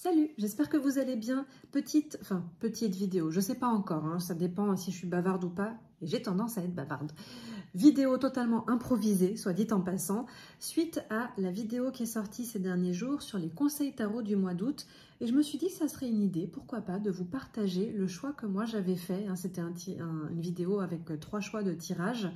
Salut, j'espère que vous allez bien. Petite vidéo, je ne sais pas encore, hein, ça dépend si je suis bavarde ou pas, et j'ai tendance à être bavarde. Vidéo totalement improvisée, soit dit en passant, suite à la vidéo qui est sortie ces derniers jours sur les conseils tarot du mois d'août, et je me suis dit que ça serait une idée, pourquoi pas, de vous partager le choix que moi j'avais fait, hein, c'était une vidéo avec 3 choix de tirage.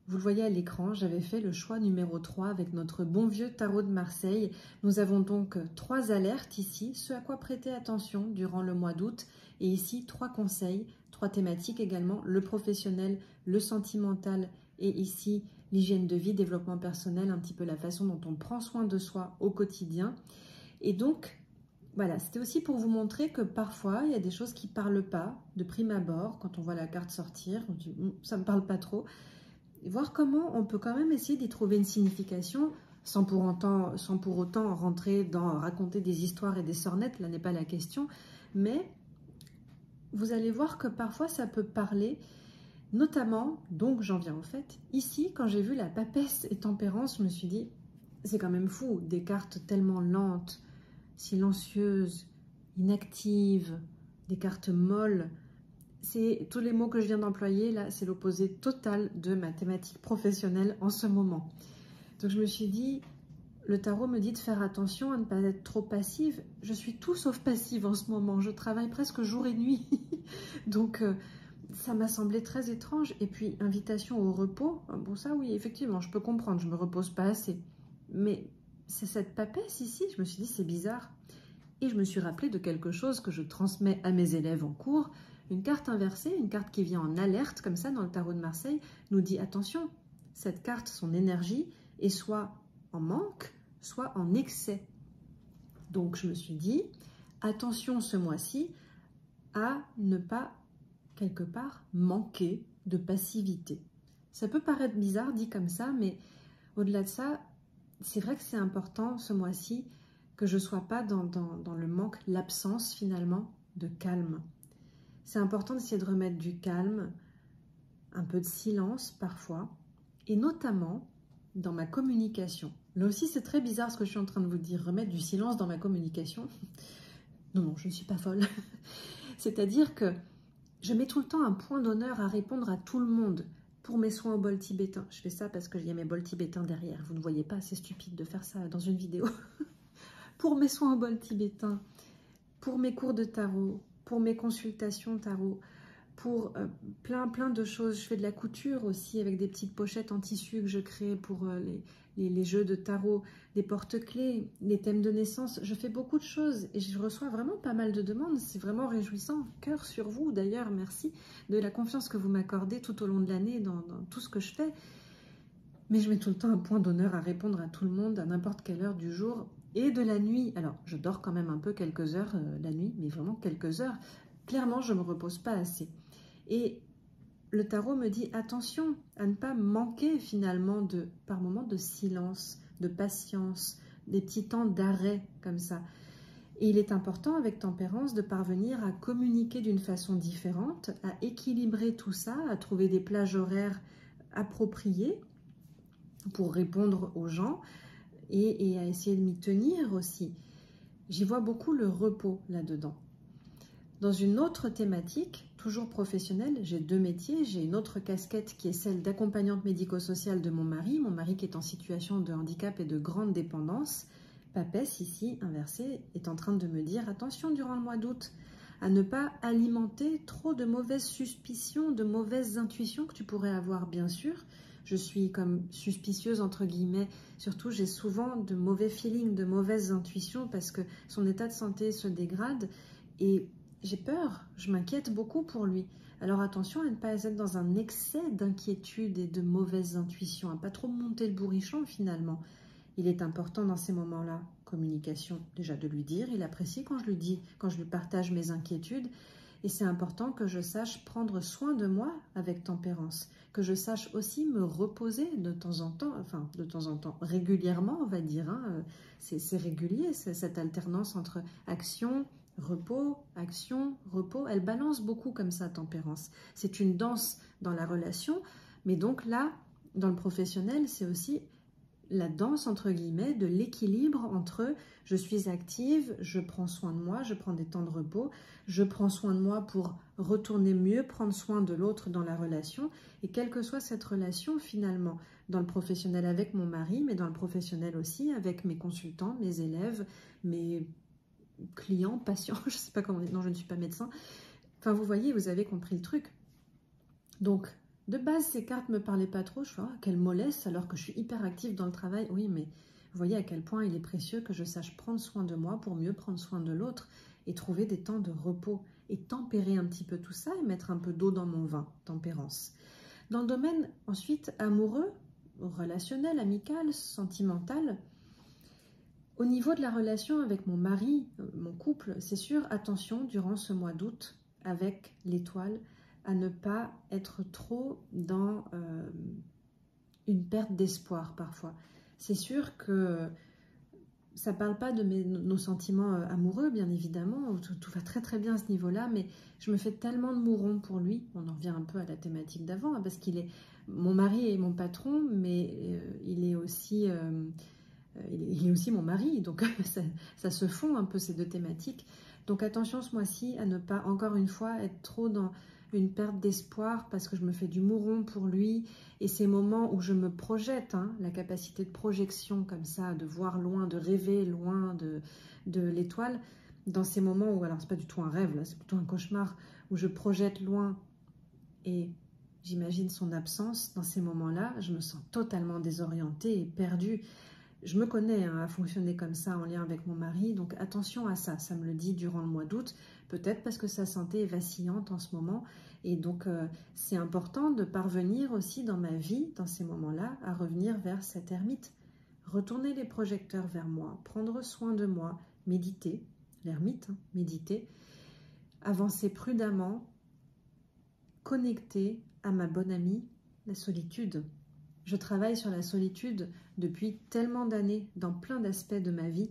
Vous le voyez à l'écran, j'avais fait le choix numéro 3 avec notre bon vieux tarot de Marseille. Nous avons donc 3 alertes ici, ce à quoi prêter attention durant le mois d'août. Et ici, 3 conseils, 3 thématiques également, le professionnel, le sentimental et ici, l'hygiène de vie, développement personnel, un petit peu la façon dont on prend soin de soi au quotidien. Et donc, voilà, c'était aussi pour vous montrer que parfois, il y a des choses qui ne parlent pas de prime abord. Quand on voit la carte sortir, on dit « ça ne me parle pas trop ». Voir comment on peut quand même essayer d'y trouver une signification sans pour autant rentrer dans raconter des histoires et des sornettes, là n'est pas la question, mais vous allez voir que parfois ça peut parler, notamment, donc j'en viens en fait, ici quand j'ai vu la papesse et tempérance, je me suis dit, c'est quand même fou, des cartes tellement lentes, silencieuses, inactives, des cartes molles. C'est tous les mots que je viens d'employer, là, c'est l'opposé total de ma thématique professionnelle en ce moment. Donc je me suis dit, le tarot me dit de faire attention à ne pas être trop passive. Je suis tout sauf passive en ce moment, je travaille presque jour et nuit. Donc ça m'a semblé très étrange. Et puis, invitation au repos, bon ça oui, effectivement, je peux comprendre, je ne me repose pas assez. Mais c'est cette papesse ici, je me suis dit, c'est bizarre. Et je me suis rappelé de quelque chose que je transmets à mes élèves en cours. Une carte inversée, une carte qui vient en alerte, comme ça, dans le tarot de Marseille, nous dit attention, cette carte, son énergie, est soit en manque, soit en excès. Donc, je me suis dit, attention ce mois-ci à ne pas, quelque part, manquer de passivité. Ça peut paraître bizarre dit comme ça, mais au-delà de ça, c'est vrai que c'est important ce mois-ci que je ne sois pas dans le manque, l'absence finalement de calme. C'est important d'essayer de remettre du calme, un peu de silence parfois, et notamment dans ma communication. Là aussi, c'est très bizarre ce que je suis en train de vous dire, remettre du silence dans ma communication. Non, je ne suis pas folle. C'est-à-dire que je mets tout le temps un point d'honneur à répondre à tout le monde pour mes soins au bol tibétain. Je fais ça parce qu'il y a mes bols tibétains derrière. Vous ne voyez pas, c'est stupide de faire ça dans une vidéo. Pour mes soins au bol tibétain, pour mes cours de tarot, pour mes consultations tarot, pour plein de choses. Je fais de la couture aussi avec des petites pochettes en tissu que je crée pour les jeux de tarot, des porte-clés, les thèmes de naissance. Je fais beaucoup de choses et je reçois vraiment pas mal de demandes. C'est vraiment réjouissant. Cœur sur vous d'ailleurs, merci de la confiance que vous m'accordez tout au long de l'année dans tout ce que je fais. Mais je mets tout le temps un point d'honneur à répondre à tout le monde à n'importe quelle heure du jour et de la nuit. Alors, je dors quand même un peu quelques heures la nuit, mais vraiment quelques heures. Clairement, je ne me repose pas assez. Et le tarot me dit attention à ne pas manquer finalement par moments de silence, de patience, des petits temps d'arrêt comme ça. Et il est important avec tempérance de parvenir à communiquer d'une façon différente, à équilibrer tout ça, à trouver des plages horaires appropriées pour répondre aux gens et à essayer de m'y tenir aussi. J'y vois beaucoup le repos là-dedans. Dans une autre thématique, toujours professionnelle, j'ai 2 métiers. J'ai une autre casquette qui est celle d'accompagnante médico-sociale de mon mari qui est en situation de handicap et de grande dépendance. Papesse, ici, inversée, est en train de me dire attention durant le mois d'août à ne pas alimenter trop de mauvaises suspicions, de mauvaises intuitions que tu pourrais avoir, bien sûr. Je suis comme suspicieuse, entre guillemets. Surtout, j'ai souvent de mauvais feelings, de mauvaises intuitions parce que son état de santé se dégrade et j'ai peur, je m'inquiète beaucoup pour lui. Alors attention à ne pas être dans un excès d'inquiétude et de mauvaises intuitions, à ne pas trop monter le bourrichon finalement. Il est important dans ces moments-là, communication, déjà de lui dire, il apprécie quand je lui dis, quand je lui partage mes inquiétudes. Et c'est important que je sache prendre soin de moi avec tempérance, que je sache aussi me reposer de temps en temps, enfin de temps en temps, régulièrement on va dire, hein, c'est régulier, cette alternance entre action, repos, elle balance beaucoup comme ça, tempérance. C'est une danse dans la relation, mais donc là, dans le professionnel, c'est aussi la danse, entre guillemets, de l'équilibre entre je suis active, je prends soin de moi, je prends des temps de repos, je prends soin de moi pour retourner mieux, prendre soin de l'autre dans la relation, et quelle que soit cette relation finalement, dans le professionnel avec mon mari, mais dans le professionnel aussi, avec mes consultants, mes élèves, mes clients, patients, je ne sais pas comment dire, non je ne suis pas médecin, enfin vous voyez, vous avez compris le truc. Donc, de base, ces cartes ne me parlaient pas trop. Je fais, oh, quelle mollesse, alors que je suis hyper active dans le travail. Oui, mais vous voyez à quel point il est précieux que je sache prendre soin de moi pour mieux prendre soin de l'autre et trouver des temps de repos et tempérer un petit peu tout ça et mettre un peu d'eau dans mon vin, tempérance. Dans le domaine, ensuite, amoureux, relationnel, amical, sentimental, au niveau de la relation avec mon mari, mon couple, c'est sûr, attention, durant ce mois d'août, avec l'étoile, à ne pas être trop dans une perte d'espoir parfois. C'est sûr que ça ne parle pas de nos sentiments amoureux, bien évidemment, tout va très très bien à ce niveau-là, mais je me fais tellement de mourons pour lui, on en revient un peu à la thématique d'avant, hein, parce qu'il est mon mari et mon patron, mais il est aussi mon mari, donc ça se fond un peu ces deux thématiques. Donc attention ce mois-ci à ne pas, encore une fois, être trop dans une perte d'espoir parce que je me fais du mouron pour lui et ces moments où je me projette, hein, la capacité de projection comme ça, de voir loin, de rêver loin de l'étoile, dans ces moments où, alors c'est pas du tout un rêve, là, c'est plutôt un cauchemar, où je projette loin et j'imagine son absence, dans ces moments-là, je me sens totalement désorientée et perdue. Je me connais hein, à fonctionner comme ça en lien avec mon mari, donc attention à ça, ça me le dit durant le mois d'août, peut-être parce que sa santé est vacillante en ce moment, et donc c'est important de parvenir aussi dans ma vie, dans ces moments-là, à revenir vers cette ermite, retourner les projecteurs vers moi, prendre soin de moi, méditer, l'ermite, hein, méditer, avancer prudemment, connecter à ma bonne amie, la solitude. Je travaille sur la solitude depuis tellement d'années dans plein d'aspects de ma vie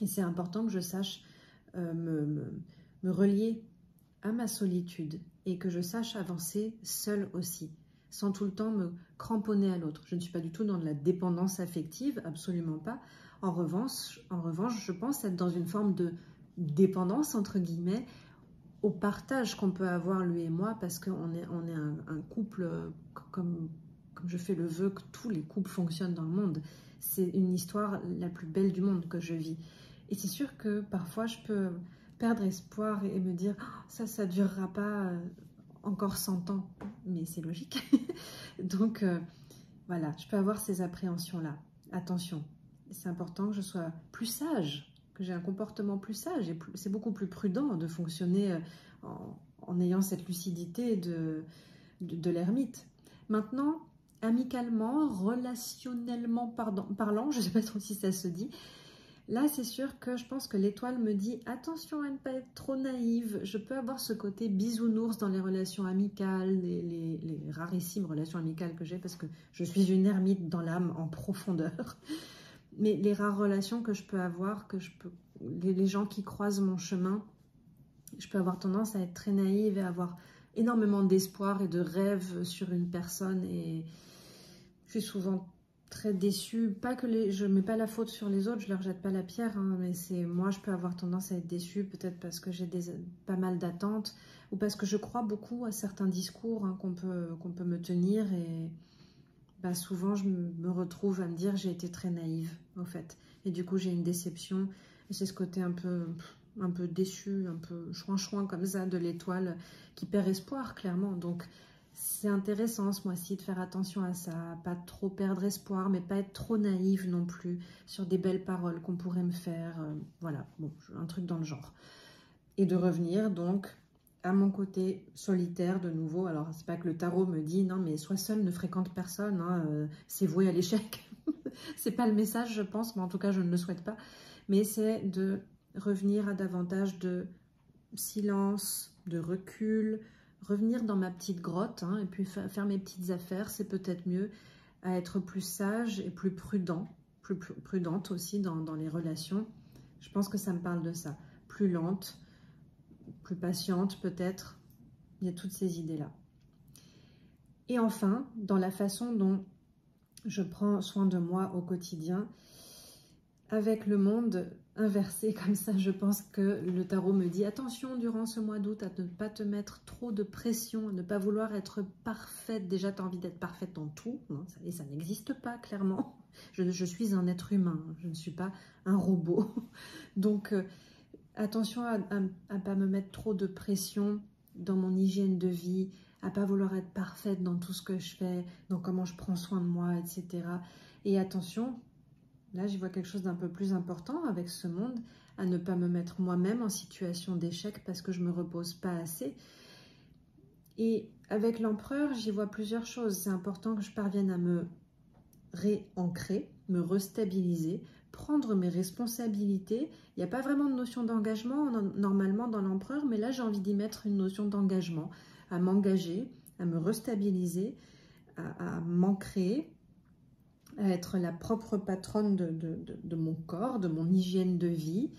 et c'est important que je sache me relier à ma solitude et que je sache avancer seule aussi, sans tout le temps me cramponner à l'autre. Je ne suis pas du tout dans de la dépendance affective, absolument pas. En revanche, je pense être dans une forme de dépendance, entre guillemets, au partage qu'on peut avoir lui et moi parce qu'on est un couple comme je fais le vœu que tous les couples fonctionnent dans le monde. C'est une histoire la plus belle du monde que je vis. Et c'est sûr que parfois je peux perdre espoir et me dire oh, ça durera pas encore 100 ans. Mais c'est logique. Donc voilà, je peux avoir ces appréhensions-là. Attention, c'est important que je sois plus sage, que j'ai un comportement plus sage. Et c'est beaucoup plus prudent de fonctionner en ayant cette lucidité de l'ermite. Maintenant, amicalement, relationnellement parlant, je ne sais pas trop si ça se dit, là c'est sûr que je pense que l'étoile me dit attention à ne pas être trop naïve, je peux avoir ce côté bisounours dans les relations amicales, les rarissimes relations amicales que j'ai parce que je suis une ermite dans l'âme en profondeur, mais les rares relations que je peux avoir, les gens qui croisent mon chemin, je peux avoir tendance à être très naïve et avoir énormément d'espoir et de rêve sur une personne et je suis souvent très déçue. Pas que je ne mets pas la faute sur les autres, je ne leur jette pas la pierre, hein, mais c'est moi je peux avoir tendance à être déçue, peut-être parce que j'ai pas mal d'attentes ou parce que je crois beaucoup à certains discours hein, qu'on peut me tenir et bah, souvent je me retrouve à me dire j'ai été très naïve en fait. Et du coup j'ai une déception et c'est ce côté un peu déçu, un peu chouin-chouin comme ça de l'étoile qui perd espoir clairement. Donc c'est intéressant ce mois-ci de faire attention à ça, pas trop perdre espoir, mais pas être trop naïve non plus sur des belles paroles qu'on pourrait me faire. Voilà, bon, un truc dans le genre. Et de revenir donc à mon côté solitaire de nouveau. Alors c'est pas que le tarot me dit non mais sois seul, ne fréquente personne, hein, c'est voué à l'échec. C'est pas le message je pense, mais en tout cas je ne le souhaite pas. Mais c'est de revenir à davantage de silence, de recul, revenir dans ma petite grotte hein, et puis faire mes petites affaires, c'est peut-être mieux, à être plus sage et plus prudent, plus prudente aussi dans les relations. Je pense que ça me parle de ça. Plus lente, plus patiente peut-être, il y a toutes ces idées-là. Et enfin, dans la façon dont je prends soin de moi au quotidien. Avec le monde inversé comme ça, je pense que le tarot me dit attention durant ce mois d'août à ne pas te mettre trop de pression, à ne pas vouloir être parfaite. Déjà, tu as envie d'être parfaite dans tout, hein, et ça n'existe pas clairement. Je suis un être humain, je ne suis pas un robot. Donc, attention à ne pas me mettre trop de pression dans mon hygiène de vie, à ne pas vouloir être parfaite dans tout ce que je fais, dans comment je prends soin de moi, etc. Et attention, là, j'y vois quelque chose d'un peu plus important avec ce monde, à ne pas me mettre moi-même en situation d'échec parce que je ne me repose pas assez. Et avec l'empereur, j'y vois plusieurs choses. C'est important que je parvienne à me réancrer, me restabiliser, prendre mes responsabilités. Il n'y a pas vraiment de notion d'engagement normalement dans l'empereur, mais là, j'ai envie d'y mettre une notion d'engagement, à m'engager, à me restabiliser, à m'ancrer, à être la propre patronne de mon corps, de mon hygiène de vie,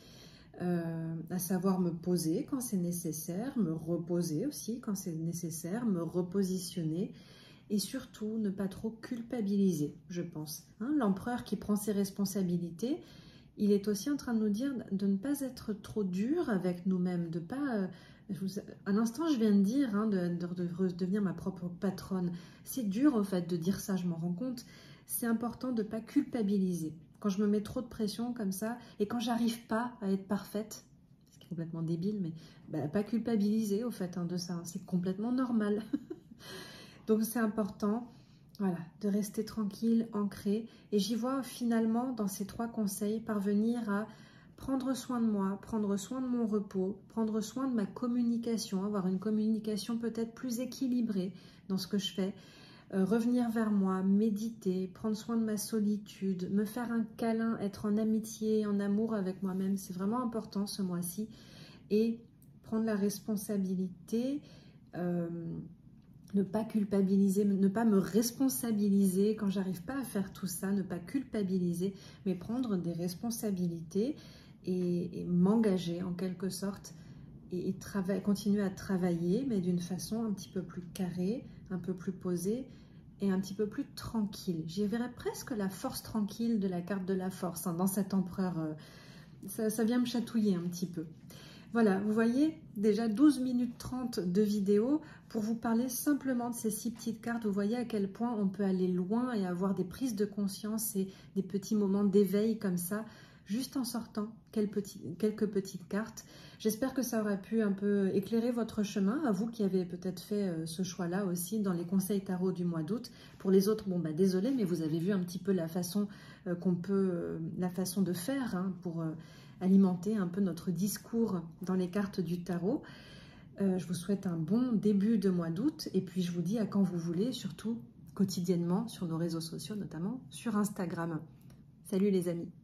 à savoir me poser quand c'est nécessaire, me reposer aussi quand c'est nécessaire, me repositionner et surtout ne pas trop culpabiliser, je pense. Hein, l'empereur qui prend ses responsabilités, il est aussi en train de nous dire de ne pas être trop dur avec nous-mêmes, de pas... un instant, je viens de dire hein, de devenir ma propre patronne. C'est dur, au fait, de dire ça, je m'en rends compte. C'est important de ne pas culpabiliser. Quand je me mets trop de pression comme ça, et quand j'arrive pas à être parfaite, ce qui est complètement débile, mais bah, pas culpabiliser, au fait, hein, de ça. C'est complètement normal. Donc, c'est important... Voilà, de rester tranquille, ancré. Et j'y vois finalement, dans ces 3 conseils, parvenir à prendre soin de moi, prendre soin de mon repos, prendre soin de ma communication, avoir une communication peut-être plus équilibrée dans ce que je fais, revenir vers moi, méditer, prendre soin de ma solitude, me faire un câlin, être en amitié, en amour avec moi-même. C'est vraiment important ce mois-ci. Et prendre la responsabilité... ne pas culpabiliser, ne pas me responsabiliser quand j'arrive pas à faire tout ça, ne pas culpabiliser, mais prendre des responsabilités et m'engager en quelque sorte et continuer à travailler, mais d'une façon un petit peu plus carrée, un peu plus posée et un petit peu plus tranquille. J'y verrais presque la force tranquille de la carte de la force hein, dans cet empereur. Ça vient me chatouiller un petit peu. Voilà, vous voyez, déjà 12 minutes 30 de vidéo pour vous parler simplement de ces 6 petites cartes. Vous voyez à quel point on peut aller loin et avoir des prises de conscience et des petits moments d'éveil comme ça, juste en sortant quelques petites cartes. J'espère que ça aura pu un peu éclairer votre chemin, à vous qui avez peut-être fait ce choix-là aussi dans les conseils tarot du mois d'août. Pour les autres, bon bah désolé, mais vous avez vu un petit peu la façon la façon de faire hein, pour... alimenter un peu notre discours dans les cartes du tarot. Je vous souhaite un bon début de mois d'août et puis je vous dis à quand vous voulez, surtout quotidiennement sur nos réseaux sociaux, notamment sur Instagram. Salut les amis!